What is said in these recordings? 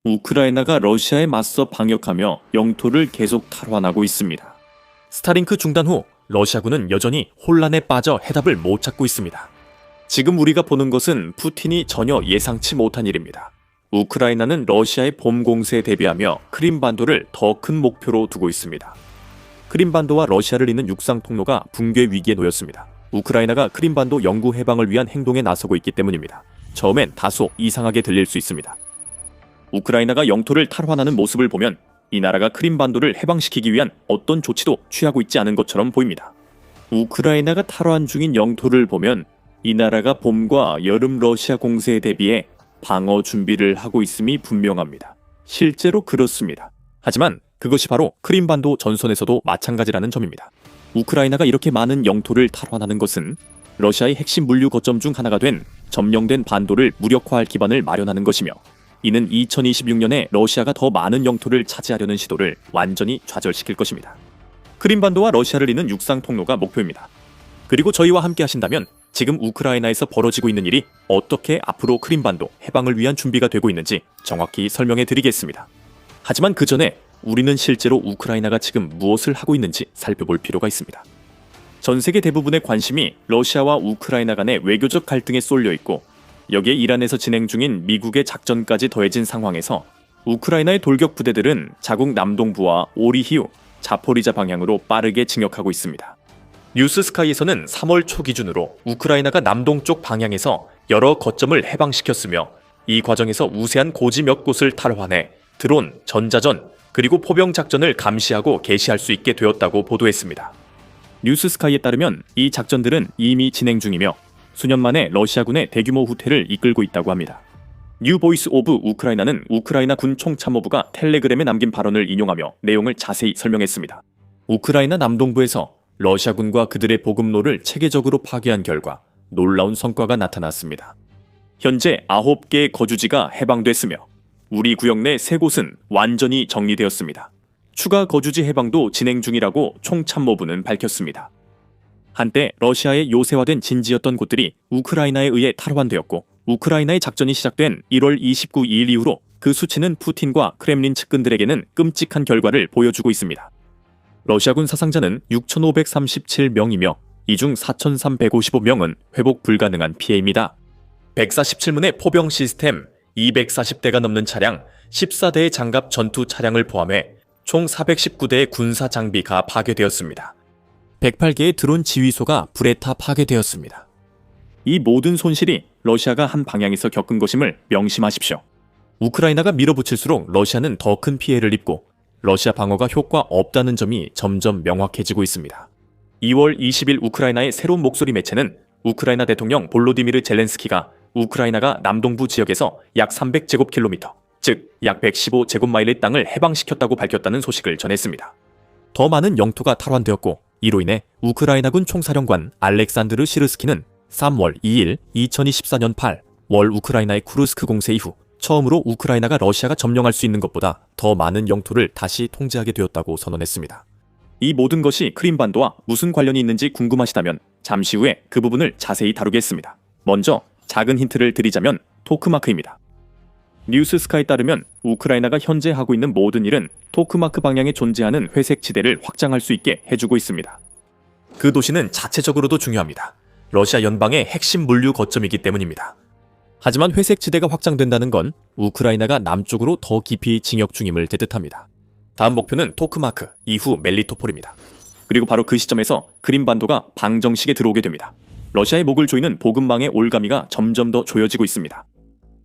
우크라이나가 러시아에 맞서 방역하며 영토를 계속 탈환하고 있습니다. 스타링크 중단 후 러시아군은 여전히 혼란에 빠져 해답을 못 찾고 있습니다. 지금 우리가 보는 것은 푸틴이 전혀 예상치 못한 일입니다. 우크라이나는 러시아의 봄 공세에 대비하며 크림반도를 더 큰 목표로 두고 있습니다. 크림반도와 러시아를 잇는 육상 통로가 붕괴 위기에 놓였습니다. 우크라이나가 크림반도 영구 해방을 위한 행동에 나서고 있기 때문입니다. 처음엔 다소 이상하게 들릴 수 있습니다. 우크라이나가 영토를 탈환하는 모습을 보면 이 나라가 크림반도를 해방시키기 위한 어떤 조치도 취하고 있지 않은 것처럼 보입니다. 우크라이나가 탈환 중인 영토를 보면 이 나라가 봄과 여름 러시아 공세에 대비해 방어 준비를 하고 있음이 분명합니다. 실제로 그렇습니다. 하지만 그것이 바로 크림반도 전선에서도 마찬가지라는 점입니다. 우크라이나가 이렇게 많은 영토를 탈환하는 것은 러시아의 핵심 물류 거점 중 하나가 된 점령된 반도를 무력화할 기반을 마련하는 것이며, 이는 2026년에 러시아가 더 많은 영토를 차지하려는 시도를 완전히 좌절시킬 것입니다. 크림반도와 러시아를 잇는 육상 통로가 목표입니다. 그리고 저희와 함께 하신다면 지금 우크라이나에서 벌어지고 있는 일이 어떻게 앞으로 크림반도 해방을 위한 준비가 되고 있는지 정확히 설명해 드리겠습니다. 하지만 그 전에 우리는 실제로 우크라이나가 지금 무엇을 하고 있는지 살펴볼 필요가 있습니다. 전 세계 대부분의 관심이 러시아와 우크라이나 간의 외교적 갈등에 쏠려 있고, 여기에 이란에서 진행 중인 미국의 작전까지 더해진 상황에서 우크라이나의 돌격 부대들은 자국 남동부와 오리히우, 자포리자 방향으로 빠르게 진격하고 있습니다. 뉴스스카이에서는 3월 초 기준으로 우크라이나가 남동쪽 방향에서 여러 거점을 해방시켰으며, 이 과정에서 우세한 고지 몇 곳을 탈환해 드론, 전자전, 그리고 포병 작전을 감시하고 개시할 수 있게 되었다고 보도했습니다. 뉴스스카이에 따르면 이 작전들은 이미 진행 중이며 수년 만에 러시아군의 대규모 후퇴를 이끌고 있다고 합니다. 뉴보이스 오브 우크라이나는 우크라이나 군 총참모부가 텔레그램에 남긴 발언을 인용하며 내용을 자세히 설명했습니다. 우크라이나 남동부에서 러시아군과 그들의 보급로를 체계적으로 파괴한 결과 놀라운 성과가 나타났습니다. 현재 9개의 거주지가 해방됐으며 우리 구역 내 3곳은 완전히 정리되었습니다. 추가 거주지 해방도 진행 중이라고 총참모부는 밝혔습니다. 한때 러시아의 요새화된 진지였던 곳들이 우크라이나에 의해 탈환되었고, 우크라이나의 작전이 시작된 1월 29일 이후로 그 수치는 푸틴과 크렘린 측근들에게는 끔찍한 결과를 보여주고 있습니다. 러시아군 사상자는 6,537명이며 이 중 4,355명은 회복 불가능한 피해입니다. 147문의 포병 시스템, 240대가 넘는 차량, 14대의 장갑 전투 차량을 포함해 총 419대의 군사 장비가 파괴되었습니다. 108개의 드론 지휘소가 불에 타 파괴되었습니다. 이 모든 손실이 러시아가 한 방향에서 겪은 것임을 명심하십시오. 우크라이나가 밀어붙일수록 러시아는 더 큰 피해를 입고 러시아 방어가 효과 없다는 점이 점점 명확해지고 있습니다. 2월 20일 우크라이나의 새로운 목소리 매체는 우크라이나 대통령 볼로디미르 젤렌스키가 우크라이나가 남동부 지역에서 약 300제곱킬로미터, 즉 약 115제곱마일의 땅을 해방시켰다고 밝혔다는 소식을 전했습니다. 더 많은 영토가 탈환되었고, 이로 인해 우크라이나군 총사령관 알렉산드르 시르스키는 3월 2일 2024년 8월 우크라이나의 쿠르스크 공세 이후 처음으로 우크라이나가 러시아가 점령할 수 있는 것보다 더 많은 영토를 다시 통제하게 되었다고 선언했습니다. 이 모든 것이 크림반도와 무슨 관련이 있는지 궁금하시다면 잠시 후에 그 부분을 자세히 다루겠습니다. 먼저 작은 힌트를 드리자면 토크마크입니다. 뉴스스카에 따르면 우크라이나가 현재 하고 있는 모든 일은 토크마크 방향에 존재하는 회색 지대를 확장할 수 있게 해주고 있습니다. 그 도시는 자체적으로도 중요합니다. 러시아 연방의 핵심 물류 거점이기 때문입니다. 하지만 회색 지대가 확장된다는 건 우크라이나가 남쪽으로 더 깊이 진격 중임을 뜻합니다. 다음 목표는 토크마크, 이후 멜리토폴입니다. 그리고 바로 그 시점에서 크림반도가 방정식에 들어오게 됩니다. 러시아의 목을 조이는 보급망의 올가미가 점점 더 조여지고 있습니다.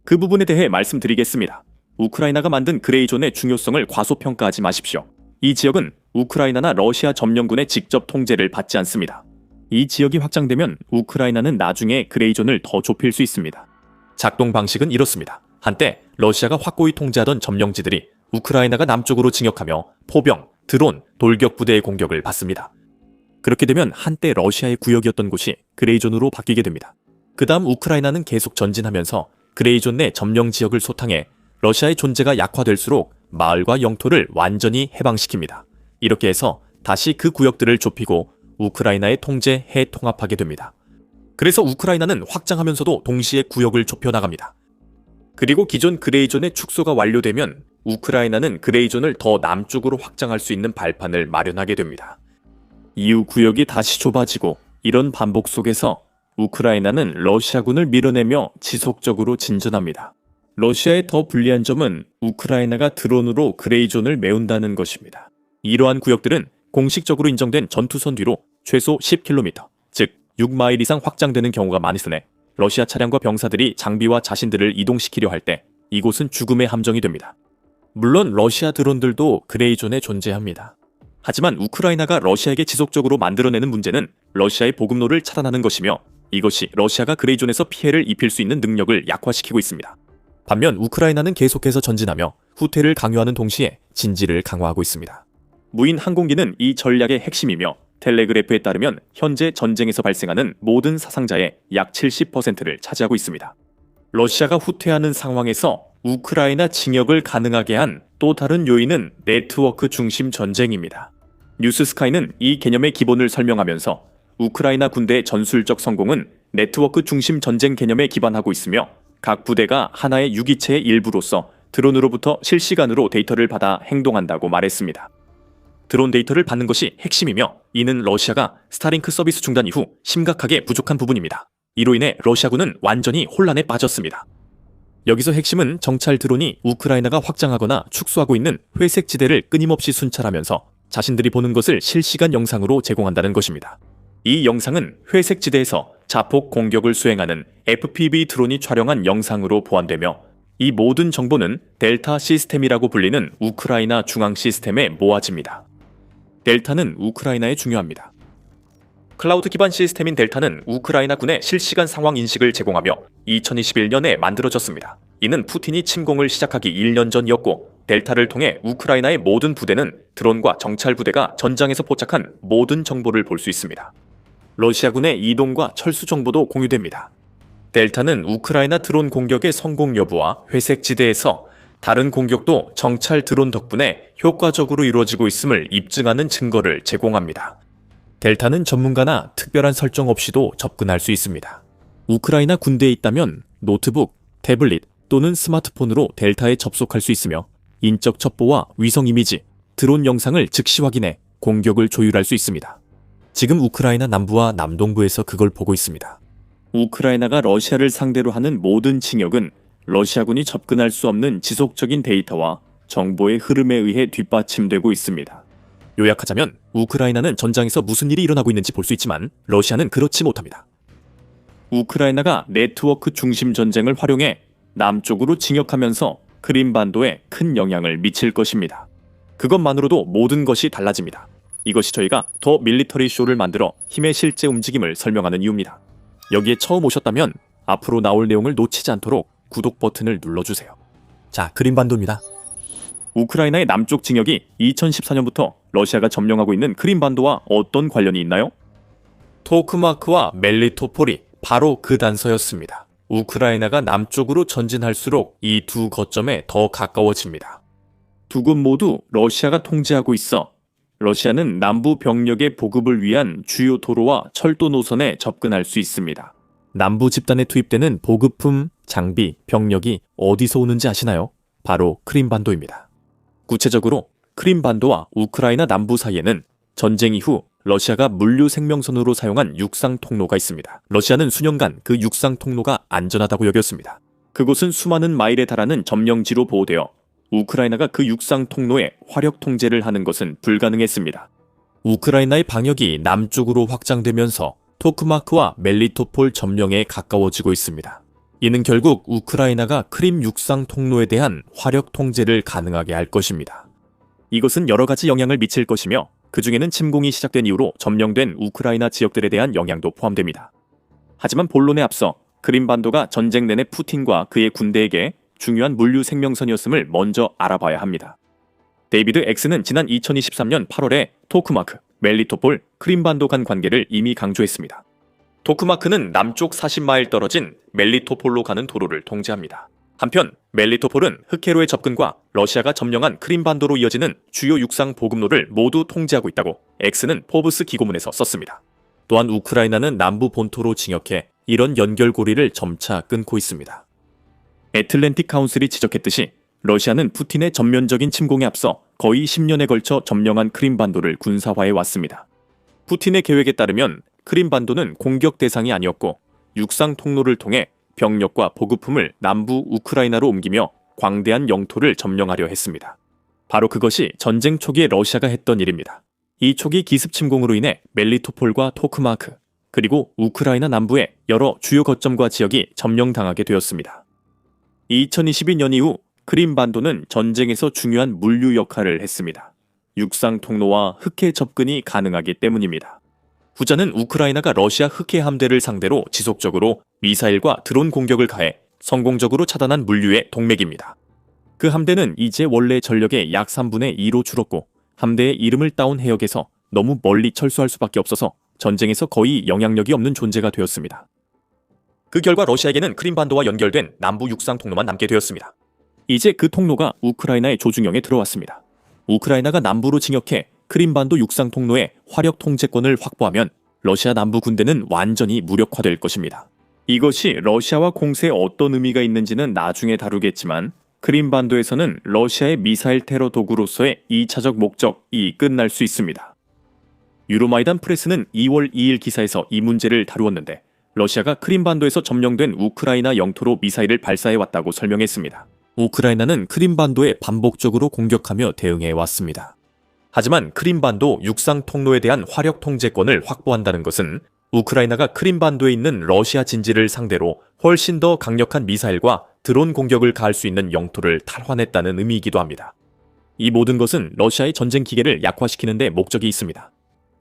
그 부분에 대해 말씀드리겠습니다. 우크라이나가 만든 그레이존의 중요성을 과소평가하지 마십시오. 이 지역은 우크라이나나 러시아 점령군의 직접 통제를 받지 않습니다. 이 지역이 확장되면 우크라이나는 나중에 그레이존을 더 좁힐 수 있습니다. 작동 방식은 이렇습니다. 한때 러시아가 확고히 통제하던 점령지들이 우크라이나가 남쪽으로 진격하며 포병, 드론, 돌격 부대의 공격을 받습니다. 그렇게 되면 한때 러시아의 구역이었던 곳이 그레이존으로 바뀌게 됩니다. 그 다음 우크라이나는 계속 전진하면서 그레이존 내 점령 지역을 소탕해 러시아의 존재가 약화될수록 마을과 영토를 완전히 해방시킵니다. 이렇게 해서 다시 그 구역들을 좁히고 우크라이나의 통제해 통합하게 됩니다. 그래서 우크라이나는 확장하면서도 동시에 구역을 좁혀 나갑니다. 그리고 기존 그레이존의 축소가 완료되면 우크라이나는 그레이존을 더 남쪽으로 확장할 수 있는 발판을 마련하게 됩니다. 이후 구역이 다시 좁아지고 이런 반복 속에서 우크라이나는 러시아군을 밀어내며 지속적으로 진전합니다. 러시아의 더 불리한 점은 우크라이나가 드론으로 그레이존을 메운다는 것입니다. 이러한 구역들은 공식적으로 인정된 전투선 뒤로 최소 10km, 즉 6마일 이상 확장되는 경우가 많으니 러시아 차량과 병사들이 장비와 자신들을 이동시키려 할 때 이곳은 죽음의 함정이 됩니다. 물론 러시아 드론들도 그레이존에 존재합니다. 하지만 우크라이나가 러시아에게 지속적으로 만들어내는 문제는 러시아의 보급로를 차단하는 것이며 이것이 러시아가 그레이존에서 피해를 입힐 수 있는 능력을 약화시키고 있습니다. 반면 우크라이나는 계속해서 전진하며 후퇴를 강요하는 동시에 진지를 강화하고 있습니다. 무인 항공기는 이 전략의 핵심이며 텔레그래프에 따르면 현재 전쟁에서 발생하는 모든 사상자의 약 70%를 차지하고 있습니다. 러시아가 후퇴하는 상황에서 우크라이나 진역을 가능하게 한 또 다른 요인은 네트워크 중심 전쟁입니다. 뉴스스카이는 이 개념의 기본을 설명하면서 우크라이나 군대의 전술적 성공은 네트워크 중심 전쟁 개념에 기반하고 있으며 각 부대가 하나의 유기체의 일부로서 드론으로부터 실시간으로 데이터를 받아 행동한다고 말했습니다. 드론 데이터를 받는 것이 핵심이며 이는 러시아가 스타링크 서비스 중단 이후 심각하게 부족한 부분입니다. 이로 인해 러시아군은 완전히 혼란에 빠졌습니다. 여기서 핵심은 정찰 드론이 우크라이나가 확장하거나 축소하고 있는 회색 지대를 끊임없이 순찰하면서 자신들이 보는 것을 실시간 영상으로 제공한다는 것입니다. 이 영상은 회색 지대에서 자폭 공격을 수행하는 FPV 드론이 촬영한 영상으로 보완되며 이 모든 정보는 델타 시스템이라고 불리는 우크라이나 중앙 시스템에 모아집니다. 델타는 우크라이나에 중요합니다. 클라우드 기반 시스템인 델타는 우크라이나 군의 실시간 상황 인식을 제공하며 2021년에 만들어졌습니다. 이는 푸틴이 침공을 시작하기 1년 전이었고 델타를 통해 우크라이나의 모든 부대는 드론과 정찰 부대가 전장에서 포착한 모든 정보를 볼 수 있습니다. 러시아군의 이동과 철수 정보도 공유됩니다. 델타는 우크라이나 드론 공격의 성공 여부와 회색 지대에서 다른 공격도 정찰 드론 덕분에 효과적으로 이루어지고 있음을 입증하는 증거를 제공합니다. 델타는 전문가나 특별한 설정 없이도 접근할 수 있습니다. 우크라이나 군대에 있다면 노트북, 태블릿 또는 스마트폰으로 델타에 접속할 수 있으며 인적 첩보와 위성 이미지, 드론 영상을 즉시 확인해 공격을 조율할 수 있습니다. 지금 우크라이나 남부와 남동부에서 그걸 보고 있습니다. 우크라이나가 러시아를 상대로 하는 모든 진역은 러시아군이 접근할 수 없는 지속적인 데이터와 정보의 흐름에 의해 뒷받침되고 있습니다. 요약하자면 우크라이나는 전장에서 무슨 일이 일어나고 있는지 볼 수 있지만 러시아는 그렇지 못합니다. 우크라이나가 네트워크 중심 전쟁을 활용해 남쪽으로 진격하면서 크림반도에 큰 영향을 미칠 것입니다. 그것만으로도 모든 것이 달라집니다. 이것이 저희가 더 밀리터리 쇼를 만들어 힘의 실제 움직임을 설명하는 이유입니다. 여기에 처음 오셨다면 앞으로 나올 내용을 놓치지 않도록 구독 버튼을 눌러주세요. 자, 크림반도입니다. 우크라이나의 남쪽 진역이 2014년부터 러시아가 점령하고 있는 크림반도와 어떤 관련이 있나요? 토크마크와 멜리토폴이 바로 그 단서였습니다. 우크라이나가 남쪽으로 전진할수록 이 두 거점에 더 가까워집니다. 두 곳 모두 러시아가 통제하고 있어 러시아는 남부 병력의 보급을 위한 주요 도로와 철도 노선에 접근할 수 있습니다. 남부 집단에 투입되는 보급품, 장비, 병력이 어디서 오는지 아시나요? 바로 크림반도입니다. 구체적으로 크림반도와 우크라이나 남부 사이에는 전쟁 이후 러시아가 물류 생명선으로 사용한 육상 통로가 있습니다. 러시아는 수년간 그 육상 통로가 안전하다고 여겼습니다. 그곳은 수많은 마일에 달하는 점령지로 보호되어 우크라이나가 그 육상 통로에 화력 통제를 하는 것은 불가능했습니다. 우크라이나의 방역이 남쪽으로 확장되면서 토크마크와 멜리토폴 점령에 가까워지고 있습니다. 이는 결국 우크라이나가 크림 육상 통로에 대한 화력 통제를 가능하게 할 것입니다. 이것은 여러 가지 영향을 미칠 것이며 그 중에는 침공이 시작된 이후로 점령된 우크라이나 지역들에 대한 영향도 포함됩니다. 하지만 본론에 앞서 크림반도가 전쟁 내내 푸틴과 그의 군대에게 중요한 물류 생명선이었음을 먼저 알아봐야 합니다. 데이비드 X는 지난 2023년 8월에 토크마크, 멜리토폴, 크림반도 간 관계를 이미 강조했습니다. 토크마크는 남쪽 40마일 떨어진 멜리토폴로 가는 도로를 통제합니다. 한편 멜리토폴은 흑해로의 접근과 러시아가 점령한 크림반도로 이어지는 주요 육상 보급로를 모두 통제하고 있다고 X는 포브스 기고문에서 썼습니다. 또한 우크라이나는 남부 본토로 진격해 이런 연결고리를 점차 끊고 있습니다. 애틀랜틱 카운슬이 지적했듯이 러시아는 푸틴의 전면적인 침공에 앞서 거의 10년에 걸쳐 점령한 크림반도를 군사화해 왔습니다. 푸틴의 계획에 따르면 크림반도는 공격 대상이 아니었고 육상 통로를 통해 병력과 보급품을 남부 우크라이나로 옮기며 광대한 영토를 점령하려 했습니다. 바로 그것이 전쟁 초기에 러시아가 했던 일입니다. 이 초기 기습 침공으로 인해 멜리토폴과 토크마크, 그리고 우크라이나 남부의 여러 주요 거점과 지역이 점령당하게 되었습니다. 2022년 이후 크림반도는 전쟁에서 중요한 물류 역할을 했습니다. 육상 통로와 흑해 접근이 가능하기 때문입니다. 후자는 우크라이나가 러시아 흑해 함대를 상대로 지속적으로 미사일과 드론 공격을 가해 성공적으로 차단한 물류의 동맥입니다. 그 함대는 이제 원래 전력의 약 3분의 2로 줄었고 함대의 이름을 따온 해역에서 너무 멀리 철수할 수밖에 없어서 전쟁에서 거의 영향력이 없는 존재가 되었습니다. 그 결과 러시아에게는 크림반도와 연결된 남부 육상 통로만 남게 되었습니다. 이제 그 통로가 우크라이나의 조중영에 들어왔습니다. 우크라이나가 남부로 진격해 크림반도 육상 통로의 화력 통제권을 확보하면 러시아 남부 군대는 완전히 무력화될 것입니다. 이것이 러시아와 공세에 어떤 의미가 있는지는 나중에 다루겠지만 크림반도에서는 러시아의 미사일 테러 도구로서의 2차적 목적이 끝날 수 있습니다. 유로마이단 프레스는 2월 2일 기사에서 이 문제를 다루었는데 러시아가 크림반도에서 점령된 우크라이나 영토로 미사일을 발사해왔다고 설명했습니다. 우크라이나는 크림반도에 반복적으로 공격하며 대응해왔습니다. 하지만 크림반도 육상 통로에 대한 화력 통제권을 확보한다는 것은 우크라이나가 크림반도에 있는 러시아 진지를 상대로 훨씬 더 강력한 미사일과 드론 공격을 가할 수 있는 영토를 탈환했다는 의미이기도 합니다. 이 모든 것은 러시아의 전쟁 기계를 약화시키는 데 목적이 있습니다.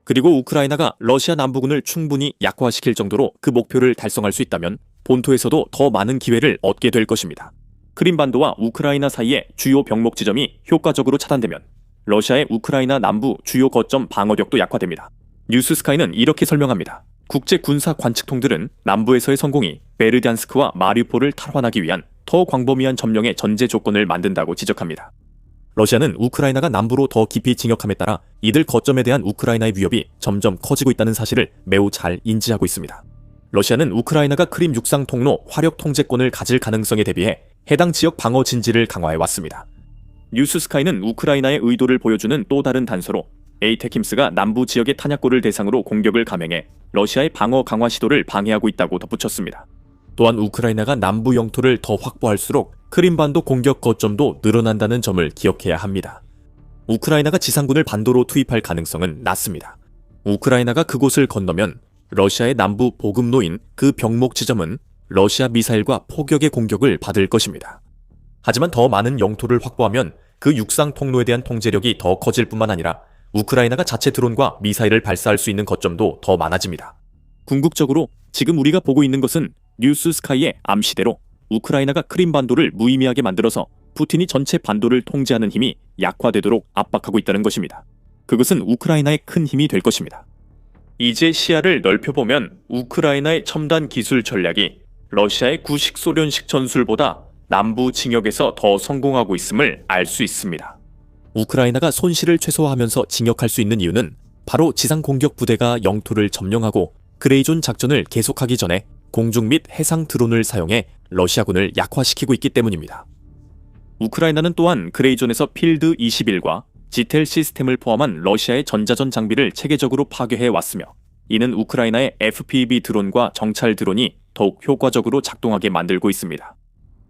그리고 우크라이나가 러시아 남부군을 충분히 약화시킬 정도로 그 목표를 달성할 수 있다면 본토에서도 더 많은 기회를 얻게 될 것입니다. 크림반도와 우크라이나 사이의 주요 병목 지점이 효과적으로 차단되면 러시아의 우크라이나 남부 주요 거점 방어력도 약화됩니다. 뉴스스카이는 이렇게 설명합니다. 국제 군사 관측통들은 남부에서의 성공이 베르디안스크와 마리우폴을 탈환하기 위한 더 광범위한 점령의 전제 조건을 만든다고 지적합니다. 러시아는 우크라이나가 남부로 더 깊이 진격함에 따라 이들 거점에 대한 우크라이나의 위협이 점점 커지고 있다는 사실을 매우 잘 인지하고 있습니다. 러시아는 우크라이나가 크림 육상 통로 화력 통제권을 가질 가능성에 대비해 해당 지역 방어 진지를 강화해 왔습니다. 뉴스스카이는 우크라이나의 의도를 보여주는 또 다른 단서로 에이테킴스가 남부 지역의 탄약고를 대상으로 공격을 감행해 러시아의 방어 강화 시도를 방해하고 있다고 덧붙였습니다. 또한 우크라이나가 남부 영토를 더 확보할수록 크림반도 공격 거점도 늘어난다는 점을 기억해야 합니다. 우크라이나가 지상군을 반도로 투입할 가능성은 낮습니다. 우크라이나가 그곳을 건너면 러시아의 남부 보급로인 그 병목 지점은 러시아 미사일과 포격의 공격을 받을 것입니다. 하지만 더 많은 영토를 확보하면 그 육상 통로에 대한 통제력이 더 커질 뿐만 아니라 우크라이나가 자체 드론과 미사일을 발사할 수 있는 거점도 더 많아집니다. 궁극적으로 지금 우리가 보고 있는 것은 뉴스스카이의 암시대로 우크라이나가 크림반도를 무의미하게 만들어서 푸틴이 전체 반도를 통제하는 힘이 약화되도록 압박하고 있다는 것입니다. 그것은 우크라이나의 큰 힘이 될 것입니다. 이제 시야를 넓혀보면 우크라이나의 첨단 기술 전략이 러시아의 구식 소련식 전술보다 남부 진역에서 더 성공하고 있음을 알 수 있습니다. 우크라이나가 손실을 최소화하면서 진격할 수 있는 이유는 바로 지상 공격 부대가 영토를 점령하고 그레이존 작전을 계속하기 전에 공중 및 해상 드론을 사용해 러시아군을 약화시키고 있기 때문입니다. 우크라이나는 또한 그레이존에서 필드 21과 지텔 시스템을 포함한 러시아의 전자전 장비를 체계적으로 파괴해 왔으며 이는 우크라이나의 FPV 드론과 정찰 드론이 더욱 효과적으로 작동하게 만들고 있습니다.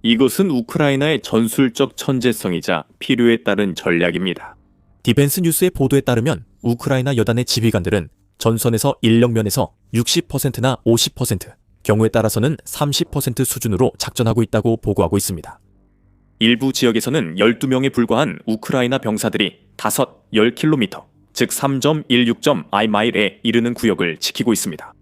이것은 우크라이나의 전술적 천재성이자 필요에 따른 전략입니다. 디펜스 뉴스의 보도에 따르면 우크라이나 여단의 지휘관들은 전선에서 인력면에서 60%나 50%, 경우에 따라서는 30% 수준으로 작전하고 있다고 보고하고 있습니다. 일부 지역에서는 12명에 불과한 우크라이나 병사들이 10km, 즉 3.16.I-마일에 이르는 구역을 지키고 있습니다.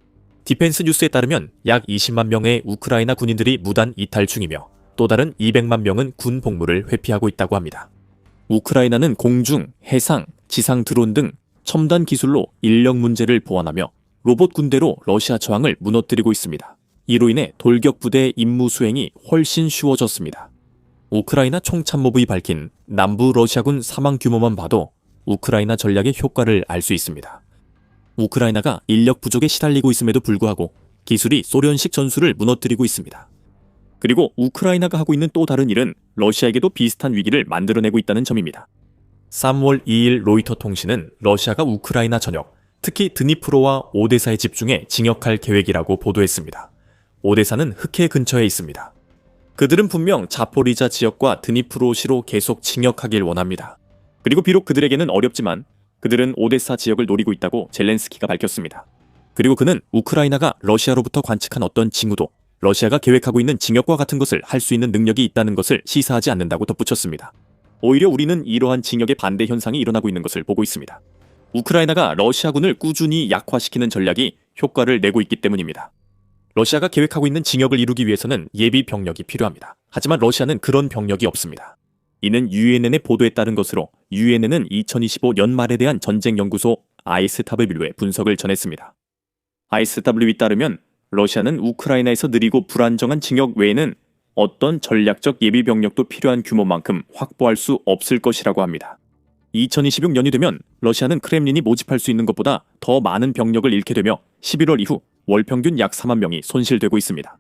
디펜스 뉴스에 따르면 약 20만 명의 우크라이나 군인들이 무단 이탈 중이며 또 다른 200만 명은 군 복무를 회피하고 있다고 합니다. 우크라이나는 공중, 해상, 지상 드론 등 첨단 기술로 인력 문제를 보완하며 로봇 군대로 러시아 저항을 무너뜨리고 있습니다. 이로 인해 돌격 부대의 임무 수행이 훨씬 쉬워졌습니다. 우크라이나 총참모부이 밝힌 남부 러시아군 사망 규모만 봐도 우크라이나 전략의 효과를 알 수 있습니다. 우크라이나가 인력 부족에 시달리고 있음에도 불구하고 기술이 소련식 전술을 무너뜨리고 있습니다. 그리고 우크라이나가 하고 있는 또 다른 일은 러시아에게도 비슷한 위기를 만들어내고 있다는 점입니다. 3월 2일 로이터 통신은 러시아가 우크라이나 전역, 특히 드니프로와 오데사에 집중해 진격할 계획이라고 보도했습니다. 오데사는 흑해 근처에 있습니다. 그들은 분명 자포리자 지역과 드니프로시로 계속 진격하길 원합니다. 그리고 비록 그들에게는 어렵지만 그들은 오데사 지역을 노리고 있다고 젤렌스키가 밝혔습니다. 그리고 그는 우크라이나가 러시아로부터 관측한 어떤 징후도 러시아가 계획하고 있는 징역과 같은 것을 할 수 있는 능력이 있다는 것을 시사하지 않는다고 덧붙였습니다. 오히려 우리는 이러한 징역의 반대 현상이 일어나고 있는 것을 보고 있습니다. 우크라이나가 러시아군을 꾸준히 약화시키는 전략이 효과를 내고 있기 때문입니다. 러시아가 계획하고 있는 징역을 이루기 위해서는 예비 병력이 필요합니다. 하지만 러시아는 그런 병력이 없습니다. 이는 UNN의 보도에 따른 것으로 UNN은 2025 연말에 대한 전쟁연구소 ISW의 분석을 전했습니다. ISW에 따르면 러시아는 우크라이나에서 느리고 불안정한 징역 외에는 어떤 전략적 예비 병력도 필요한 규모만큼 확보할 수 없을 것이라고 합니다. 2026년이 되면 러시아는 크렘린이 모집할 수 있는 것보다 더 많은 병력을 잃게 되며 11월 이후 월 평균 약 4만 명이 손실되고 있습니다.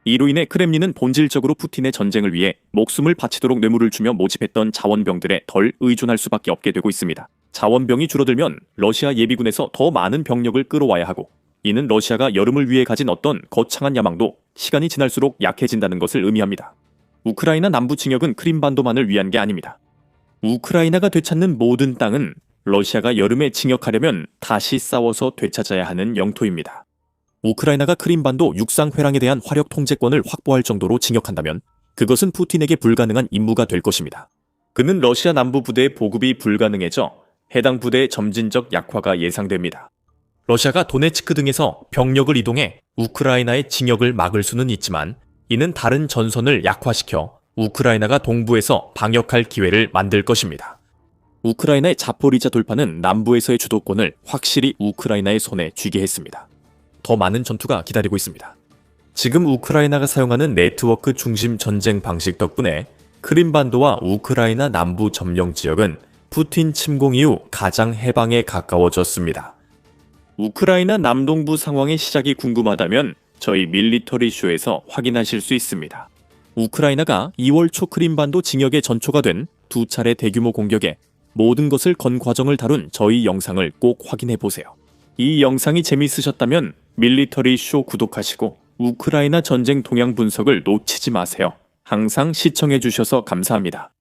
이로 인해 크렘린은 본질적으로 푸틴의 전쟁을 위해 목숨을 바치도록 뇌물을 주며 모집했던 자원병들에 덜 의존할 수밖에 없게 되고 있습니다. 자원병이 줄어들면 러시아 예비군에서 더 많은 병력을 끌어와야 하고, 이는 러시아가 여름을 위해 가진 어떤 거창한 야망도 시간이 지날수록 약해진다는 것을 의미합니다. 우크라이나 남부 징역은 크림반도만을 위한 게 아닙니다. 우크라이나가 되찾는 모든 땅은 러시아가 여름에 징역하려면 다시 싸워서 되찾아야 하는 영토입니다. 우크라이나가 크림반도 육상회랑에 대한 화력 통제권을 확보할 정도로 징역한다면 그것은 푸틴에게 불가능한 임무가 될 것입니다. 그는 러시아 남부 부대의 보급이 불가능해져 해당 부대의 점진적 약화가 예상됩니다. 러시아가 도네츠크 등에서 병력을 이동해 우크라이나의 진역을 막을 수는 있지만 이는 다른 전선을 약화시켜 우크라이나가 동부에서 방역할 기회를 만들 것입니다. 우크라이나의 자포리자 돌파는 남부에서의 주도권을 확실히 우크라이나의 손에 쥐게 했습니다. 더 많은 전투가 기다리고 있습니다. 지금 우크라이나가 사용하는 네트워크 중심 전쟁 방식 덕분에 크림반도와 우크라이나 남부 점령 지역은 푸틴 침공 이후 가장 해방에 가까워졌습니다. 우크라이나 남동부 상황의 시작이 궁금하다면 저희 밀리터리 쇼에서 확인하실 수 있습니다. 우크라이나가 2월 초 크림반도 징역의 전초가 된 두 차례 대규모 공격에 모든 것을 건 과정을 다룬 저희 영상을 꼭 확인해 보세요. 이 영상이 재미있으셨다면 밀리터리 쇼 구독하시고 우크라이나 전쟁 동향 분석을 놓치지 마세요. 항상 시청해 주셔서 감사합니다.